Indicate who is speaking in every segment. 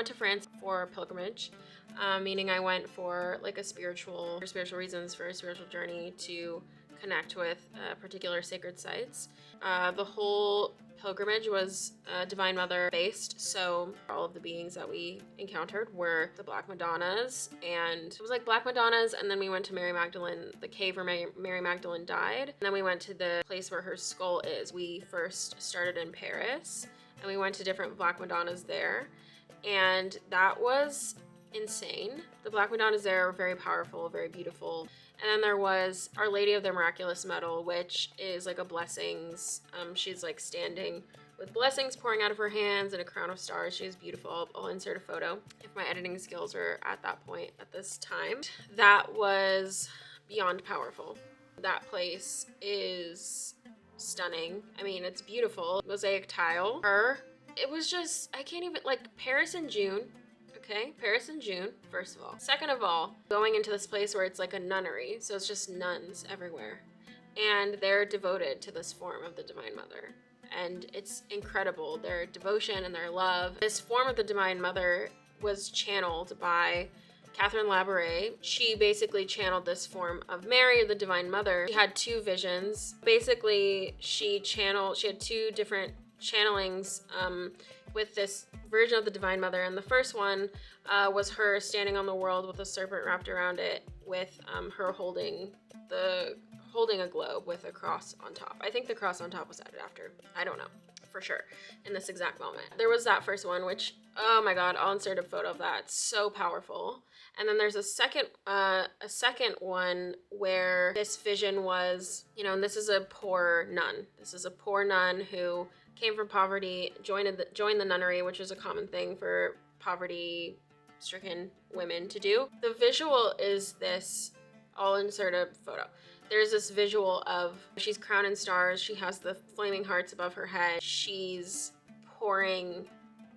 Speaker 1: went to France for a pilgrimage, meaning I went for like spiritual reasons, for a spiritual journey to connect with particular sacred sites. The whole pilgrimage was Divine Mother based, so all of the beings that we encountered were the Black Madonnas, and it was like Black Madonnas, and then we went to Mary Magdalene, the cave where Mary Magdalene died, and then we went to the place where her skull is. We first started in Paris, and we went to different Black Madonnas there, and that was insane. The Black Madonnas there are very powerful, very beautiful. And then there was Our Lady of the Miraculous Medal, which is like a blessings. She's like standing with blessings pouring out of her hands and a crown of stars. She's beautiful. I'll insert a photo if my editing skills are at that point at this time. That was beyond powerful. That place is stunning. I mean, it's beautiful. Mosaic tile. It was just, I can't even, like, Paris in June. Okay, Paris in June, first of all. Second of all, going into this place where it's like a nunnery, so it's just nuns everywhere. And they're devoted to this form of the Divine Mother. And it's incredible, their devotion and their love. This form of the Divine Mother was channeled by Catherine Labouré. She basically channeled this form of Mary, the Divine Mother. She had two visions. Basically, she had two different channelings with this version of the Divine Mother, and the first one was her standing on the world with a serpent wrapped around it, with her holding a globe with a cross on top. I think the cross on top was added after. I don't know for sure in this exact moment. There was that first one, which, oh my god, I'll insert a photo of that. It's so powerful. And then there's a second one where this vision was, and this is a poor nun. This is a poor nun who came from poverty, joined the nunnery, which is a common thing for poverty-stricken women to do. The visual is this. I'll insert a photo. There's this visual of, she's crowned in stars, she has the flaming hearts above her head, she's pouring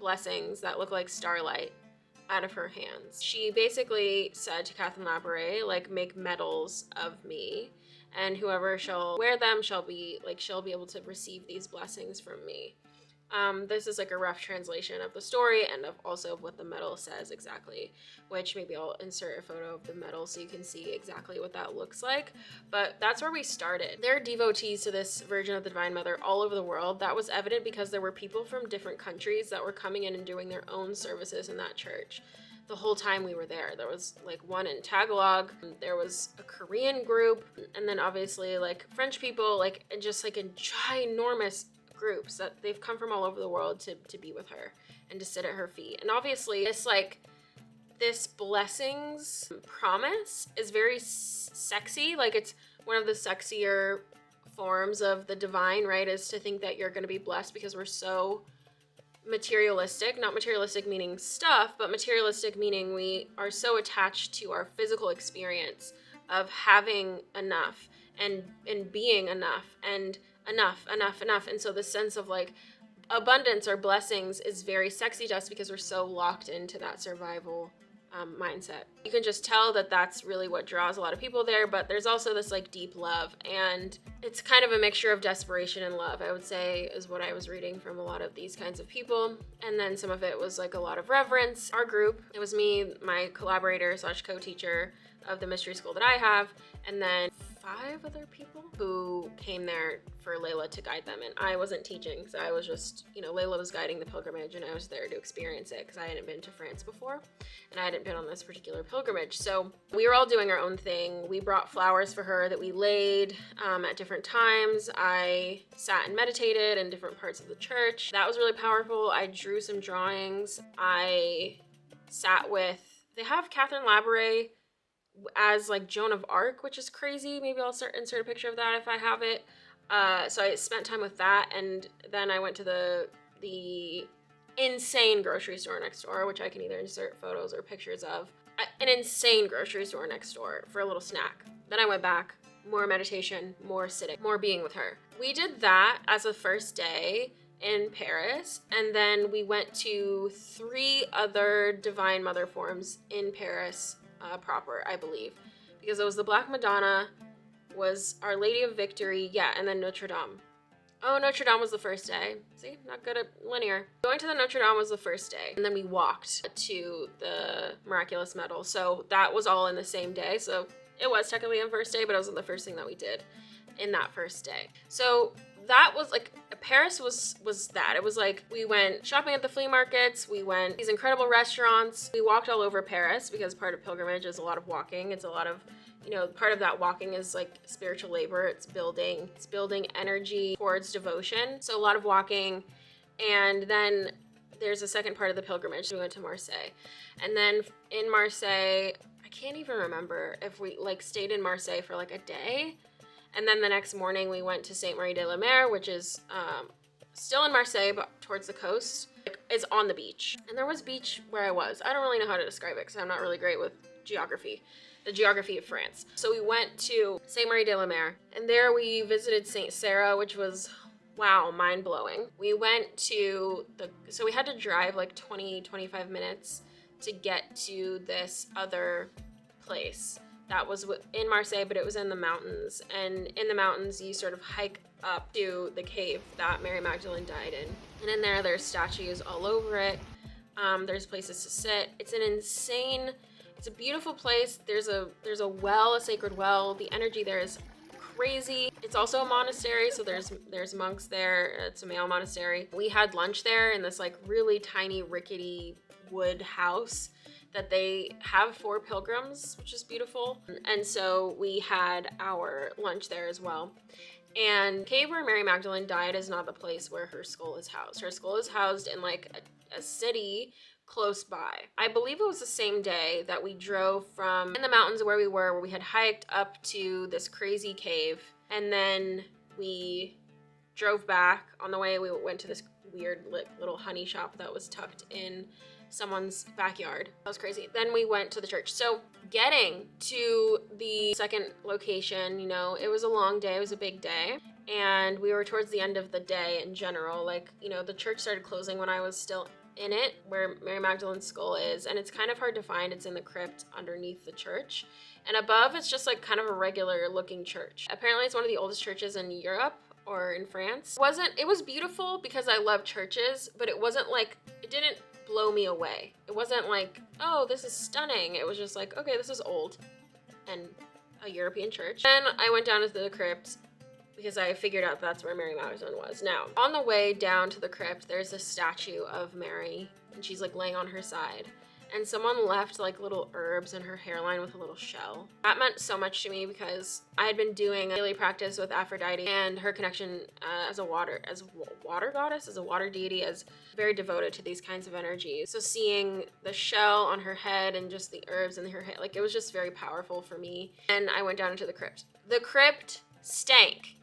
Speaker 1: blessings that look like starlight out of her hands. She basically said to Catherine Labouré, like, make medals of me, and whoever shall wear them shall be able to receive these blessings from me. This is like a rough translation of the story and also of what the medal says exactly, which maybe I'll insert a photo of the medal so you can see exactly what that looks like. But that's where we started. There are devotees to this version of the Divine Mother all over the world. That was evident because there were people from different countries that were coming in and doing their own services in that church. The whole time we were there. There was like one in Tagalog, there was a Korean group, and then obviously like French people, like, and just like in ginormous groups that they've come from all over the world to be with her and to sit at her feet. And obviously this blessings promise is very sexy. Like, it's one of the sexier forms of the divine, right? Is to think that you're going to be blessed because we're so materialistic. Not materialistic meaning stuff, but materialistic meaning we are so attached to our physical experience of having enough and being enough and enough. And so the sense of like abundance or blessings is very sexy to us because we're so locked into that survival mindset. You can just tell that that's really what draws a lot of people there, but there's also this like deep love, and it's kind of a mixture of desperation and love, I would say, is what I was reading from a lot of these kinds of people. And then some of it was like a lot of reverence. Our group, it was me, my collaborator / co-teacher of the mystery school that I have, and then 5 other people who came there for Layla to guide them. And I wasn't teaching, so I was just, Layla was guiding the pilgrimage, and I was there to experience it because I hadn't been to France before, and I hadn't been on this particular pilgrimage. So we were all doing our own thing. We brought flowers for her that we laid at different times. I sat and meditated in different parts of the church. That was really powerful. I drew some drawings. I sat with, they have Catherine Labouré as like Joan of Arc, which is crazy. Maybe I'll insert a picture of that if I have it. So I spent time with that, and then I went to the insane grocery store next door, which I can either insert photos or pictures of. An insane grocery store next door for a little snack. Then I went back, more meditation, more sitting, more being with her. We did that as a first day in Paris, and then we went to 3 other Divine Mother forms in Paris proper, I believe, because it was the Black Madonna, was Our Lady of Victory, and then Notre Dame. Oh, Notre Dame was the first day. See, not good at linear. Going to the Notre Dame was the first day. And then we walked to the Miraculous Medal. So that was all in the same day. So it was technically on first day, but it wasn't the first thing that we did in that first day. So that was like, Paris was that. It was like, we went shopping at the flea markets, we went to these incredible restaurants, we walked all over Paris because part of pilgrimage is a lot of walking. It's a lot of, you know, part of that walking is like spiritual labor. It's building energy towards devotion. So a lot of walking. And then there's a second part of the pilgrimage. We went to Marseille. And then in Marseille, I can't even remember if we like stayed in Marseille for like a day. And then the next morning we went to Sainte Marie de la Mer, which is still in Marseille, but towards the coast. It's on the beach. And there was beach where I was. I don't really know how to describe it because I'm not really great with geography. The geography of France. So we went to Sainte Marie de la Mer, and there we visited Saint Sarah, which was, wow, mind-blowing. We went to so we had to drive like 25 minutes to get to this other place that was in Marseille, but it was in the mountains. And in the mountains, you sort of hike up to the cave that Mary Magdalene died in. And in there's statues all over it. There's places to sit. It's a beautiful place. There's a well, a sacred well. The energy there is crazy. It's also a monastery, so there's monks there. It's a male monastery. We had lunch there in this like really tiny rickety wood house that they have for pilgrims, which is beautiful. And so we had our lunch there as well. And the cave where Mary Magdalene died is not the place where her skull is housed. Her skull is housed in like a city close by. I believe it was the same day that we drove from in the mountains where we had hiked up to this crazy cave. And then we drove back. On the way, we went to this weird little honey shop that was tucked in someone's backyard. That was crazy. Then we went to the church. So getting to the second location, you know, it was a long day. It was a big day. And we were towards the end of the day in general. Like, you know, the church started closing when I was still in it, where Mary Magdalene's skull is. And it's kind of hard to find. It's in the crypt underneath the church. And above, it's just like kind of a regular looking church. Apparently it's one of the oldest churches in Europe or in France. It was beautiful because I love churches, but it wasn't like, it didn't blow me away. It wasn't like, oh, this is stunning. It was just like, okay, this is old and a European church. Then I went down to the crypt because I figured out that's where Mary Magdalene was. Now, on the way down to the crypt, there's a statue of Mary, and she's like laying on her side. And someone left like little herbs in her hairline with a little shell. That meant so much to me because I had been doing a daily practice with Aphrodite and her connection as a water goddess, as a water deity, as very devoted to these kinds of energies. So seeing the shell on her head and just the herbs in her head, like it was just very powerful for me. And I went down into the crypt. The crypt stank.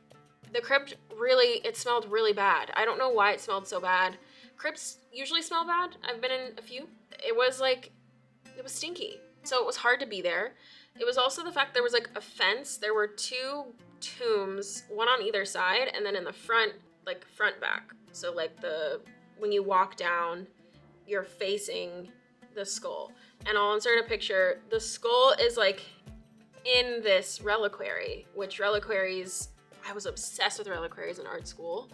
Speaker 1: The crypt it smelled really bad. I don't know why it smelled so bad. Crypts usually smell bad. I've been in a few. It was stinky. So it was hard to be there. It was also the fact there was like a fence. There were two tombs, one on either side, and then in the front, like front back. So like when you walk down, you're facing the skull. And I'll insert a picture. The skull is like in this reliquary, which reliquaries, I was obsessed with reliquaries in art school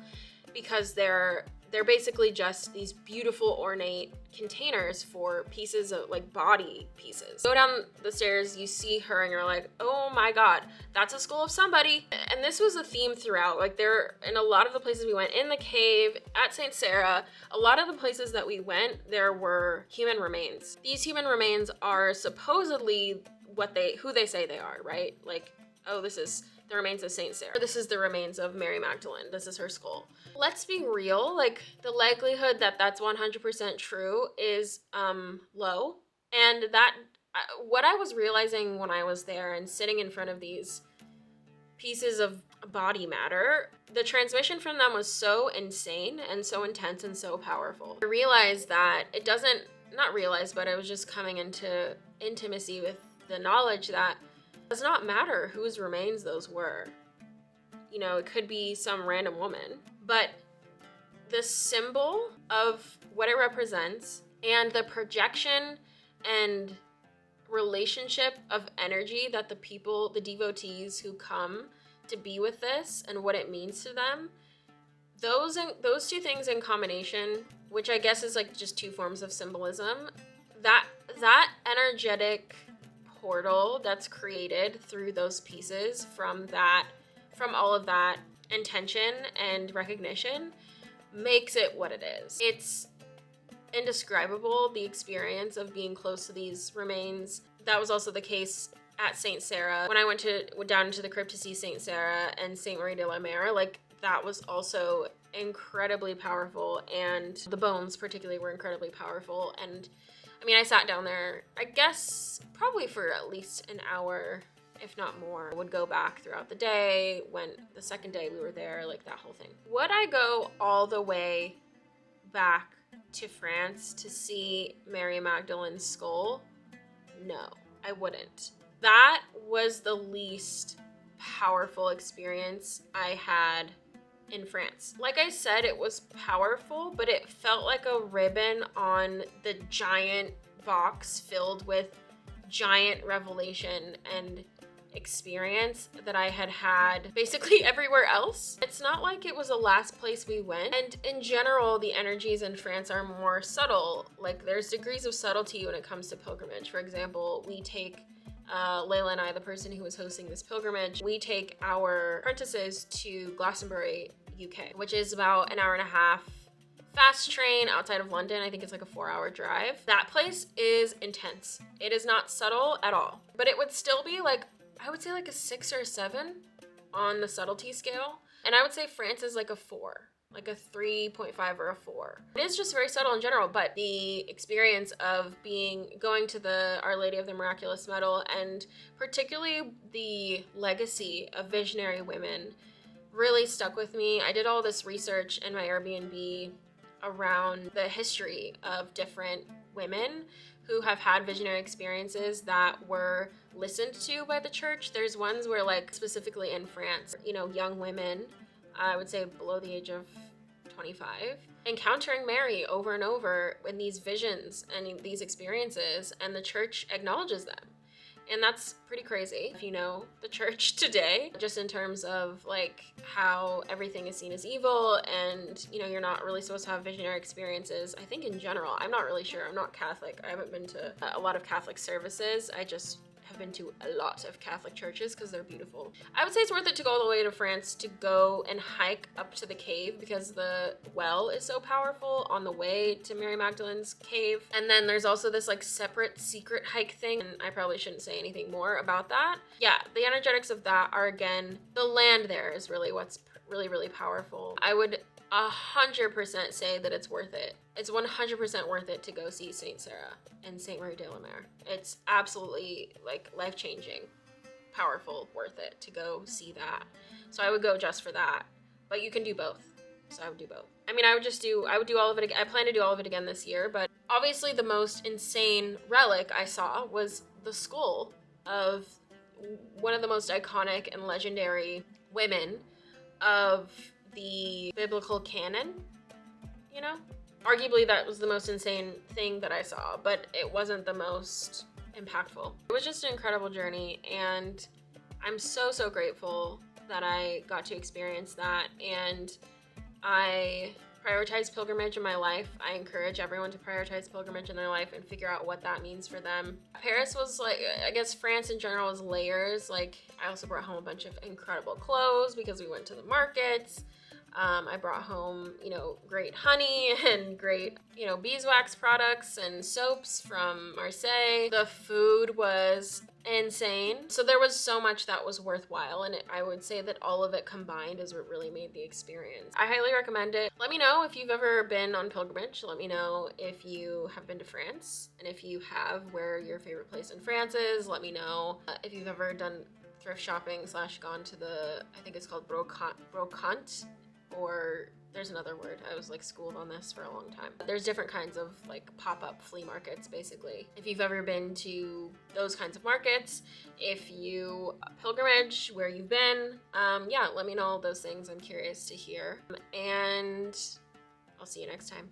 Speaker 1: because they're basically just these beautiful ornate containers for pieces of like body pieces. Go down the stairs, you see her and you're like, oh my God, that's a skull of somebody. And this was a theme throughout. Like in a lot of the places we went, in the cave, at St. Sarah, a lot of the places that we went, there were human remains. These human remains are supposedly who they say they are, right? Like, oh, this is the remains of Saint Sarah. This is the remains of Mary Magdalene. This is her skull. Let's be real, like the likelihood that that's 100% true is low. And what I was realizing when I was there and sitting in front of these pieces of body matter, the transmission from them was so insane and so intense and so powerful. I realized that but I was just coming into intimacy with the knowledge that it does not matter whose remains those were. You know, it could be some random woman, but the symbol of what it represents and the projection and relationship of energy that the devotees who come to be with this and what it means to them those two things in combination, which I guess is like just two forms of symbolism, that energetic portal that's created through those pieces from all of that intention and recognition makes it what it is. It's indescribable, the experience of being close to these remains. That was also the case at Saint Sarah. When I went down into the crypt to see Saint Sarah and Saint Marie de la Mer, like that was also incredibly powerful, and the bones particularly were incredibly powerful. And I mean, I sat down there, I guess probably for at least an hour, if not more. I would go back throughout the day. When the second day we were there, like that whole thing. Would I go all the way back to France to see Mary Magdalene's skull? No, I wouldn't. That was the least powerful experience I had in France. Like I said, it was powerful, but it felt like a ribbon on the giant box filled with giant revelation and experience that I had basically everywhere else. It's not like it was the last place we went. And in general, the energies in France are more subtle. Like there's degrees of subtlety when it comes to pilgrimage. For example, we take Layla and I, the person who was hosting this pilgrimage, we take our apprentices to Glastonbury, UK, which is about an hour and a half fast train outside of London. I think it's like a 4-hour drive. That place is intense. It is not subtle at all, but it would still be like, I would say like a 6 or a 7 on the subtlety scale. And I would say France is like a 4. Like a 3.5 or a 4. It is just very subtle in general, but the experience of going to the Our Lady of the Miraculous Medal, and particularly the legacy of visionary women, really stuck with me. I did all this research in my Airbnb around the history of different women who have had visionary experiences that were listened to by the church. There's ones where, like, specifically in France, you know, young women, I would say below the age of 25, encountering Mary over and over in these visions and these experiences, and the church acknowledges them. And that's pretty crazy if you know the church today, just in terms of like how everything is seen as evil, and you know, you're not really supposed to have visionary experiences. I think in general, I'm not really sure. I'm not Catholic. I haven't been to a lot of Catholic services. I just have been to a lot of Catholic churches because they're beautiful. I would say it's worth it to go all the way to France to go and hike up to the cave, because the well is so powerful on the way to Mary Magdalene's cave. And then there's also this like separate secret hike thing, and I probably shouldn't say anything more about that. Yeah, the energetics of that are, again, the land there is really what's really, really powerful. I would 100% say that it's worth it. It's 100% worth it to go see Saint Sarah and Saint Marie de la Mer. It's absolutely like life-changing, powerful, worth it to go see that. So I would go just for that, but you can do both. So I would do both. I mean, I would do all of it again. I plan to do all of it again this year, but obviously the most insane relic I saw was the skull of one of the most iconic and legendary women of the biblical canon, you know? Arguably that was the most insane thing that I saw, but it wasn't the most impactful. It was just an incredible journey, and I'm so, so grateful that I got to experience that, and I prioritize pilgrimage in my life. I encourage everyone to prioritize pilgrimage in their life and figure out what that means for them. Paris was like, I guess France in general is layers. Like, I also brought home a bunch of incredible clothes because we went to the markets. I brought home, you know, great honey and great, you know, beeswax products and soaps from Marseille. The food was insane. So there was so much that was worthwhile, and I would say that all of it combined is what really made the experience. I highly recommend it. Let me know if you've ever been on pilgrimage. Let me know if you have been to France, and if you have, where your favorite place in France is. Let me know if you've ever done thrift shopping / gone to the, I think it's called brocante, or there's another word. I was like schooled on this for a long time. There's different kinds of like pop-up flea markets, basically. If you've ever been to those kinds of markets, if you pilgrimage, where you've been, yeah, let me know all those things. I'm curious to hear. And I'll see you next time.